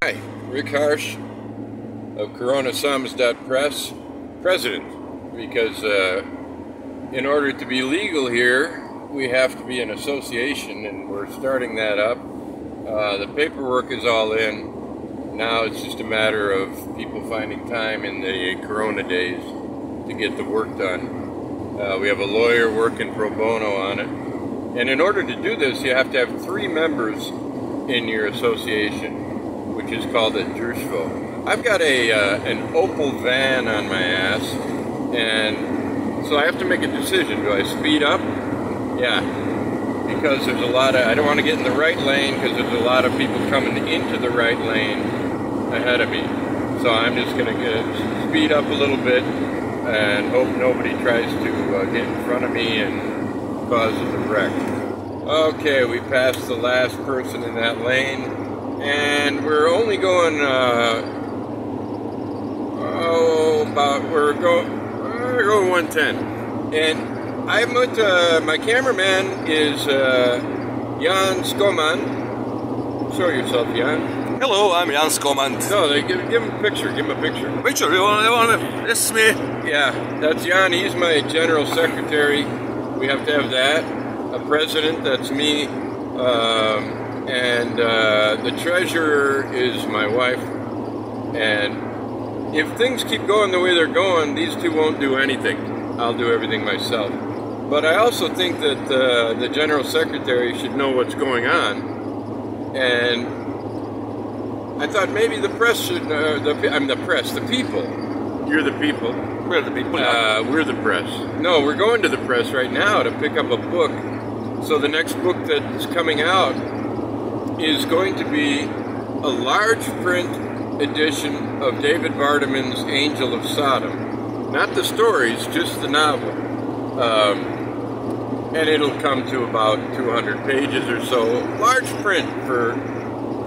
Hi, Rick Harsh of Corona Samizdat Press, president, because in order to be legal here, we have to be an association, and we're starting that up. The paperwork is all in. Now it's just a matter of people finding time in the Corona days to get the work done. We have a lawyer working pro bono on it. And in order to do this, you have to have 3 members in your association, which is called a društvo. I've got an Opel van on my ass, and so I have to make a decision. Do I speed up? Yeah, because there's a lot of, I don't want to get in the right lane because there's a lot of people coming into the right lane ahead of me. So I'm just going to speed up a little bit and hope nobody tries to get in front of me and causes a wreck. Okay, we passed the last person in that lane, and we're only going, we're going 110. And I'm with, my cameraman is Jan Skomand. Show yourself, Jan. Hello, I'm Jan Skomand. No, give him a picture. Give him a picture. Picture? You want to? This is me. Yeah, that's Jan. He's my General Secretary. We have to have that. A president, that's me. And the treasurer is my wife. And if things keep going the way they're going, these 2 won't do anything. I'll do everything myself. But I also think that the General Secretary should know what's going on. And I thought maybe the press should, I'm the press, the people. You're the people. We're the people. We're the press. No, we're going to the press right now to pick up a book. So the next book that's coming out is going to be a large print edition of David Vardaman's Angel of Sodom. Not the stories, just the novel. And it'll come to about 200 pages or so. Large print for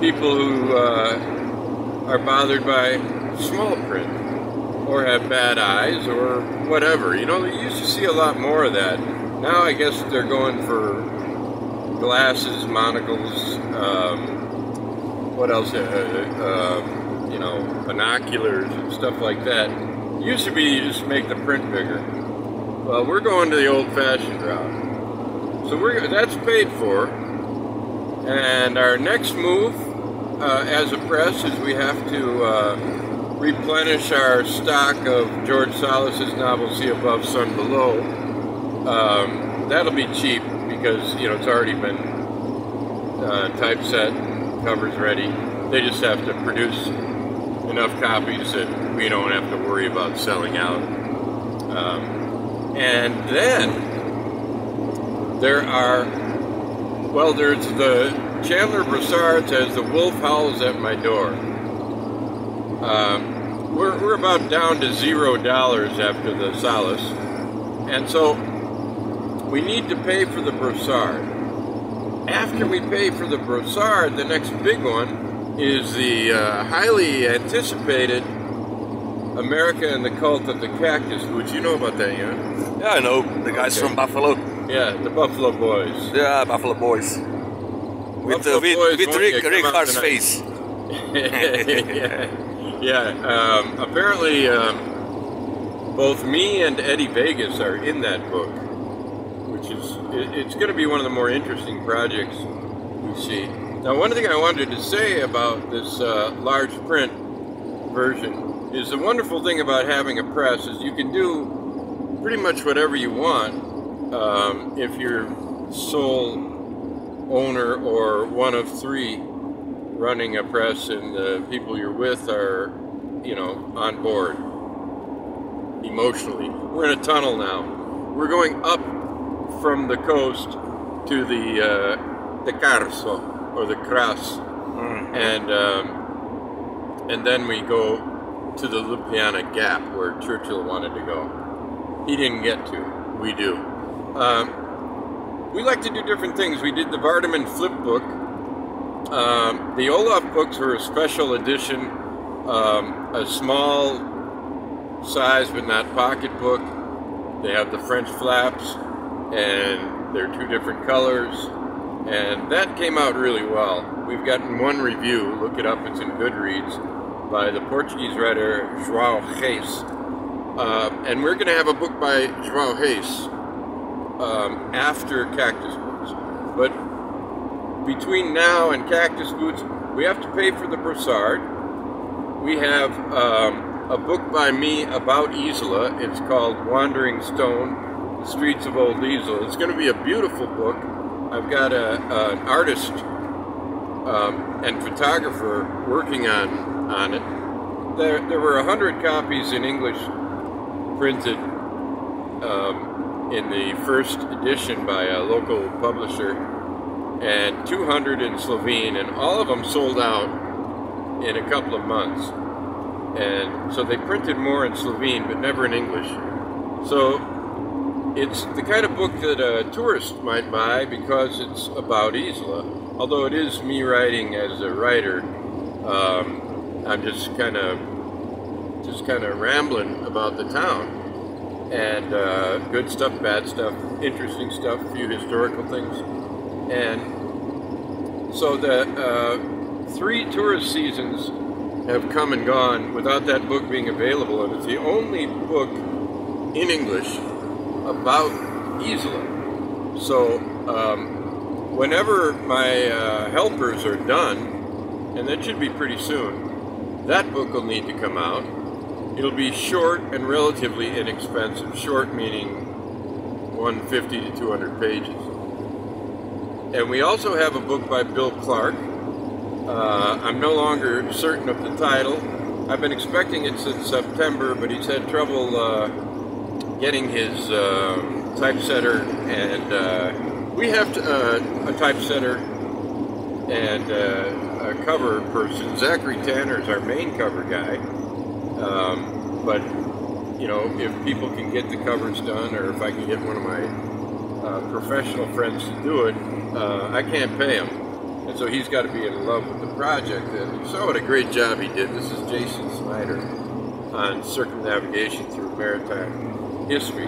people who are bothered by small print, or have bad eyes, or whatever. You know, you used to see a lot more of that. Now I guess they're going for glasses, monocles, what else? You know, binoculars and stuff like that. It used to be you just make the print bigger. Well, we're going to the old-fashioned route. So that's paid for. And our next move as a press is we have to replenish our stock of George Salas's novel, See Above, Sun Below. That'll be cheap because, you know, it's already been typeset and covers ready. They just have to produce enough copies that we don't have to worry about selling out. And then there are, well, there's the Chandler Brossard says The Wolf Howls at My Door. We're about down to $0 after the Salas, and so we need to pay for the Brossard. After we pay for the Brossard, the next big one is the highly anticipated America and the Cult of the Cactus Boots. You know about that, yeah? Yeah, I know. The guys from Buffalo. Yeah, the Buffalo Boys. Yeah, Buffalo Boys. With Rick Harsh's face. Yeah, apparently both me and Eddie Vegas are in that book, which is, it's going to be one of the more interesting projects we see. Now, one thing I wanted to say about this large print version is the wonderful thing about having a press is you can do pretty much whatever you want if you're sole owner or one of 3 running a press and the people you're with are, you know, on board emotionally. We're in a tunnel now. We're going up from the coast to the Carso, or the Kras, and then we go to the Ljubljana Gap where Churchill wanted to go. He didn't get to. We do. We like to do different things. We did the Vardaman flip book. The Olaf books were a special edition, a small size but not pocket book. They have the French flaps, and they're 2 different colors. And that came out really well. We've gotten one review, look it up, it's in Goodreads, by the Portuguese writer João Reis. And we're going to have a book by João Reis after Cactus Boots. But between now and Cactus Boots, we have to pay for the Brossard. We have a book by me about Isola. It's called Wandering Stone, The Streets of Old Isola. It's going to be a beautiful book. I've got an artist and photographer working on it. There were 100 copies in English printed in the first edition by a local publisher, and 200 in Slovene, and all of them sold out in a couple of months. And so they printed more in Slovene, but never in English. So it's the kind of book that a tourist might buy because it's about Isola. Although it is me writing as a writer, I'm just kind of rambling about the town, and good stuff, bad stuff, interesting stuff, a few historical things. And so the 3 tourist seasons have come and gone without that book being available, and it's the only book in English about Isola. So whenever my helpers are done, and that should be pretty soon, that book will need to come out. It'll be short and relatively inexpensive. Short meaning 150 to 200 pages. And we also have a book by Bill Clark. I'm no longer certain of the title. I've been expecting it since September, but he's had trouble getting his typesetter, and we have a typesetter and a cover person. Zachary Tanner is our main cover guy, but you know, if people can get the covers done, or if I can get one of my professional friends to do it, I can't pay him, and so he's got to be in love with the project. And you saw what a great job he did. This is Jason Snyder on circumnavigation through maritime history.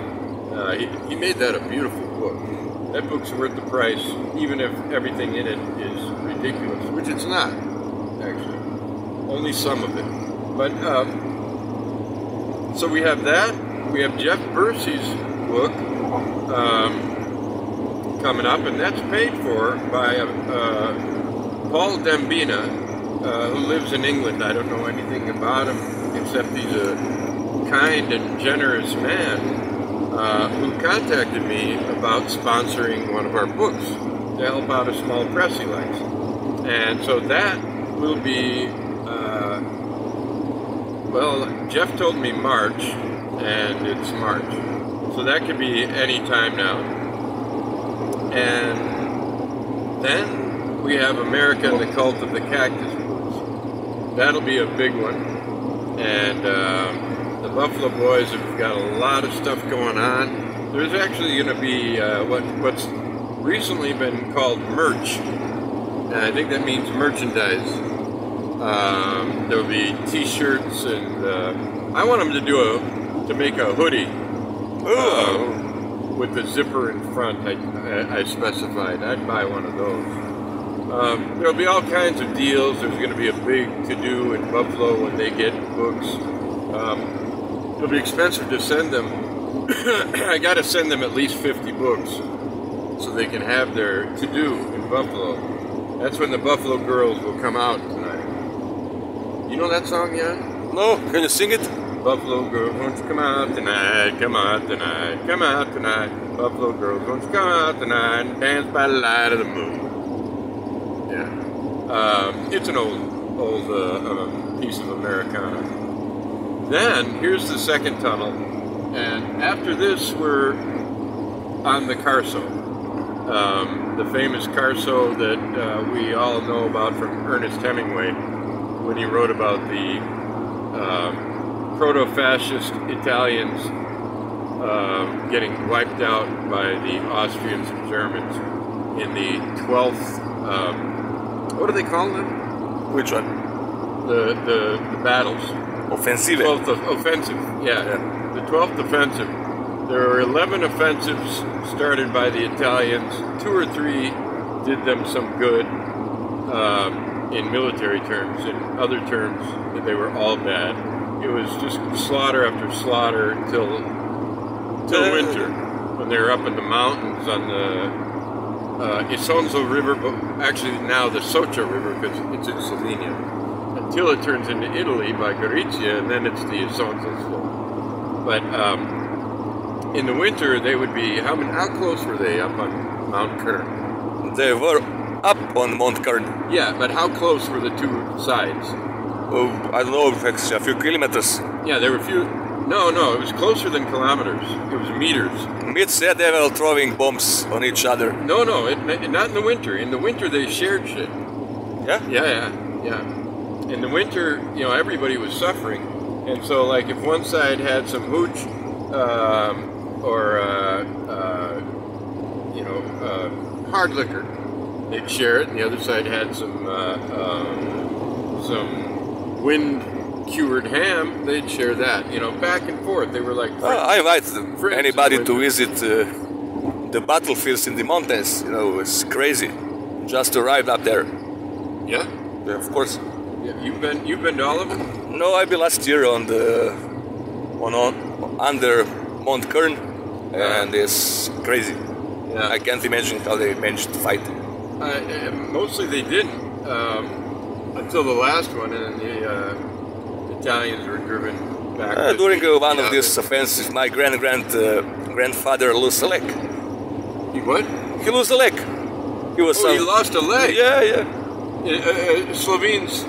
He made that a beautiful book. That book's worth the price, even if everything in it is ridiculous, which it's not, actually. Only some of it. But, so we have that. We have Jeff Bursey's book coming up, and that's paid for by Paul Dembina, who lives in England. I don't know anything about him, except he's a kind and generous man who contacted me about sponsoring one of our books to help out a small press he likes. And so that will be, well, Jeff told me March, and it's March. So that could be any time now. And then we have America and the Cult of the Cactus Boots. That'll be a big one. And the Buffalo Boys have got a lot of stuff going on. There's actually going to be what's recently been called merch. And I think that means merchandise. There'll be t-shirts, and I want them to make a hoodie with the zipper in front. I specified. I'd buy one of those. There'll be all kinds of deals. There's going to be a big to-do in Buffalo when they get books. It'll be expensive to send them. I got to send them at least 50 books so they can have their to-do in Buffalo. That's when the Buffalo Girls will come out tonight. You know that song, Jan? No, can you sing it? Buffalo Girls, won't you come out tonight, come out tonight, come out tonight. Buffalo Girls, won't you come out tonight and dance by the light of the moon. Yeah. It's an old piece of Americana. Then, here's the second tunnel, and after this we're on the Carso. The famous Carso that we all know about from Ernest Hemingway when he wrote about the proto-fascist Italians getting wiped out by the Austrians and Germans in the 12th, what do they call them? Which one? The battles. Offensive. 12th offensive, yeah. The 12th offensive. There were 11 offensives started by the Italians, 2 or 3 did them some good in military terms. In other terms, they were all bad. It was just slaughter after slaughter till winter, when they were up in the mountains on the Isonzo River, but actually now the Socha River, because it's in Slovenia, until it turns into Italy by Gorizia, and then it's the Isonzo slope. But in the winter, they would be, how close were they up on Mount Kern? They were up on Mount Kern. Yeah, but how close were the two sides? Oh, I don't know, a few kilometers. Yeah, there were a few. No, it was closer than kilometers. It was meters. It said they were throwing bombs on each other. No, not in the winter. In the winter, they shared shit. Yeah? Yeah. In the winter, everybody was suffering. And so, like, if one side had some hooch, hard liquor, they'd share it, and the other side had some wind-cured ham, they'd share that. Back and forth. They were like I invite anybody to visit the battlefields in the mountains. It's crazy. Just arrived up there. Yeah? Yeah, of course. Yeah, you've been to all of them? No, I've been last year under Mount Kern, and it's crazy. Yeah. I can't imagine how they managed to fight. Mostly they didn't, until the last one, and then the Italians were driven back. During one of these offensives, my grandfather lost a leg. He what? He lost a leg. He lost a leg? Yeah. Slovenes,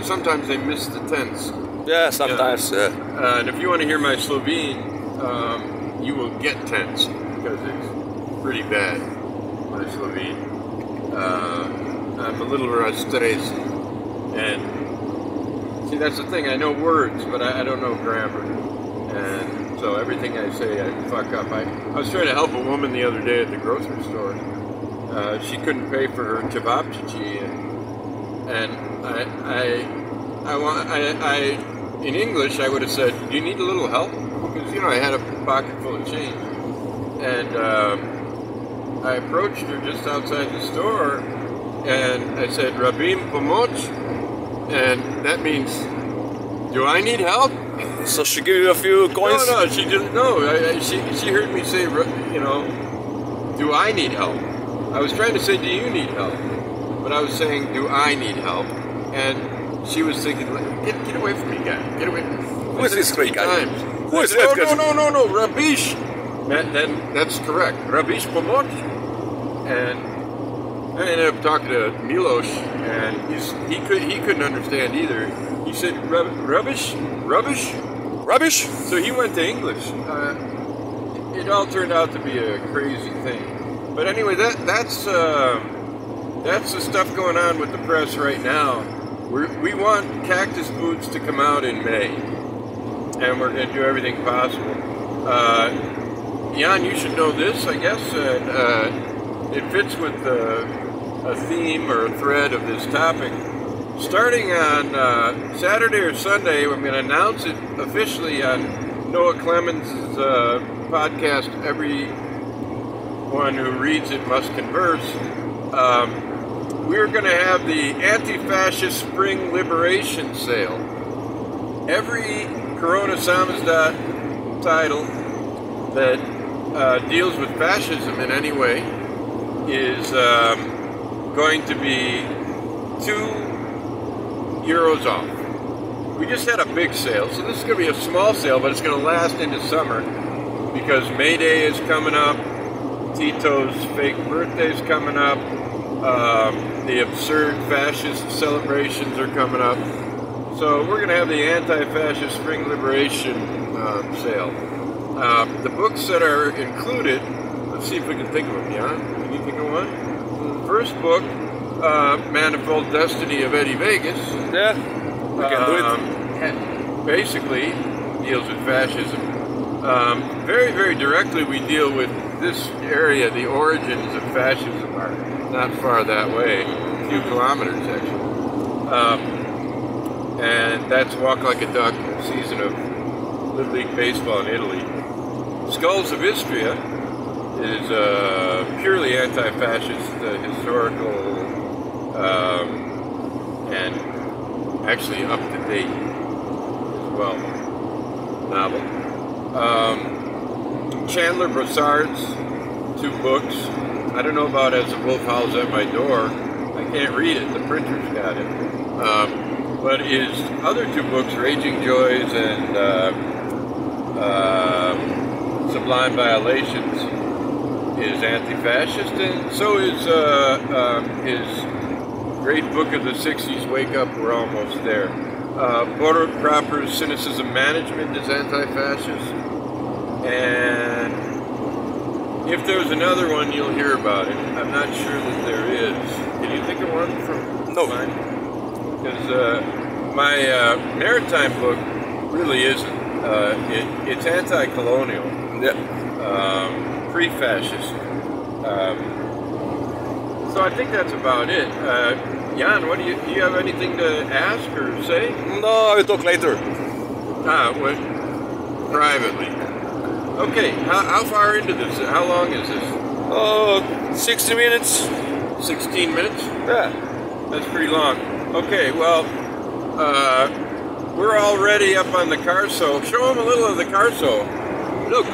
sometimes they miss the tense. Yeah, sometimes. And if you want to hear my Slovene, you will get tense, because it's pretty bad, my Slovene. I'm a little rustres, and see, that's the thing, I know words, but I don't know grammar, and so everything I say I fuck up. I was trying to help a woman the other day at the grocery store. She couldn't pay for her cevapcici, and in English I would have said, "Do you need a little help?" Because I had a pocket full of change, and I approached her just outside the store, and I said, "Rabim pomoc," and that means, "Do I need help?" So she gave you a few coins? No, she didn't know. She heard me say, "Do I need help?" I was trying to say, "Do you need help?" But I was saying, "Do I need help?" And she was thinking, "Get away from me, guy! Get away from me!" Who is this great guy? Who is that? No, Rabish. That's correct. Rabish pomoc. And I ended up talking to Milos, and he couldn't understand either. He said, "Rubbish." So he went to English. It all turned out to be a crazy thing. But anyway, that's the stuff going on with the press right now. We want Cactus Boots to come out in May, and we're going to do everything possible. Jan, you should know this, I guess. It fits with a theme or a thread of this topic. Starting on Saturday or Sunday, I'm going to announce it officially on Noah Clemens' podcast, Everyone Who Reads It Must Converse. We're going to have the Antifascist Spring Liberation Sale. Every Corona Samizdat title that deals with fascism in any way is going to be €2 off. We just had a big sale, so this is going to be a small sale, but it's going to last into summer because May Day is coming up, Tito's fake birthday is coming up, the absurd fascist celebrations are coming up. So we're going to have the Anti-Fascist Spring Liberation sale. The books that are included, let's see if we can think of them, Jan. Can you think of one? The first book, Manifold Destiny of Eddie Vegas. Yeah, we can do it. Basically deals with fascism. Very, very directly we deal with this area. The origins of fascism are not far that way, a few kilometers actually. And that's Walk Like a Duck, a season of Little League Baseball in Italy. Skulls of Istria is purely anti-fascist, historical, and actually up-to-date as well novel. Chandler Brossard's 2 books. I don't know about As the Wolf Howls at My Door. I can't read it, the printer's got it. But his other 2 books, Raging Joys and Sublime Violations, is anti-fascist, and so is his great book of the 60s, Wake Up, We're Almost There. Border Cropper's Cynicism Management is anti-fascist, and if there's another one, you'll hear about it. I'm not sure that there is. Can you think of one from mine? Because my maritime book really isn't. It's anti-colonial. Yeah. Pre-fascist. So I think that's about it. Jan, what do you have anything to ask or say? No, I will talk later. What? Privately. Okay, how far into this? How long is this? 60 minutes. 16 minutes? Yeah. That's pretty long. Okay, well, we're already up on the Carso. Show them a little of the Carso. Look.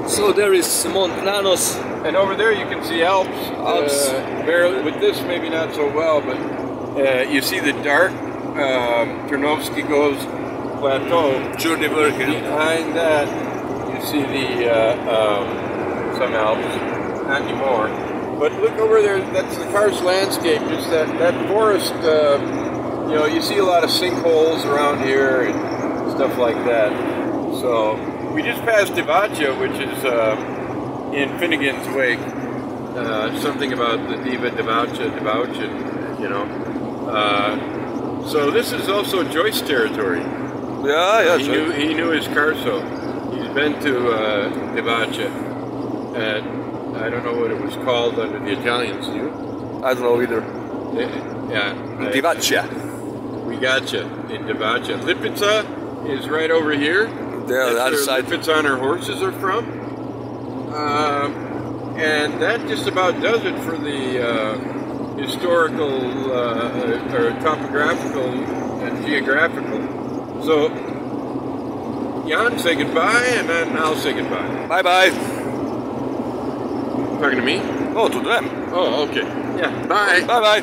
So there is Montanos. And over there you can see Alps. Barely, with this maybe not so well, but you see the dark Ternovsky Goes Plateau. Journey working. Behind that you see the some Alps. Not anymore. But look over there, that's the Kars landscape, just that forest, you know, you see a lot of sinkholes around here and stuff like that. So, we just passed Divacia, which is in Finnegan's Wake. Something about the Diva Divacia, you know. So this is also Joyce territory. Yeah, He knew his Carso. He's been to Divacia. And I don't know what it was called under the Italians, you? I don't know either. Yeah. Divacia. We gotcha in Divacia. Lipica is right over here. There, on the other side. Lipica on her horses are from. And that just about does it for the historical or topographical and geographical. So, Jan, say goodbye, and then I'll say goodbye. Bye-bye. Talking to me? Oh, to them. Oh, okay. Yeah, bye. Bye-bye.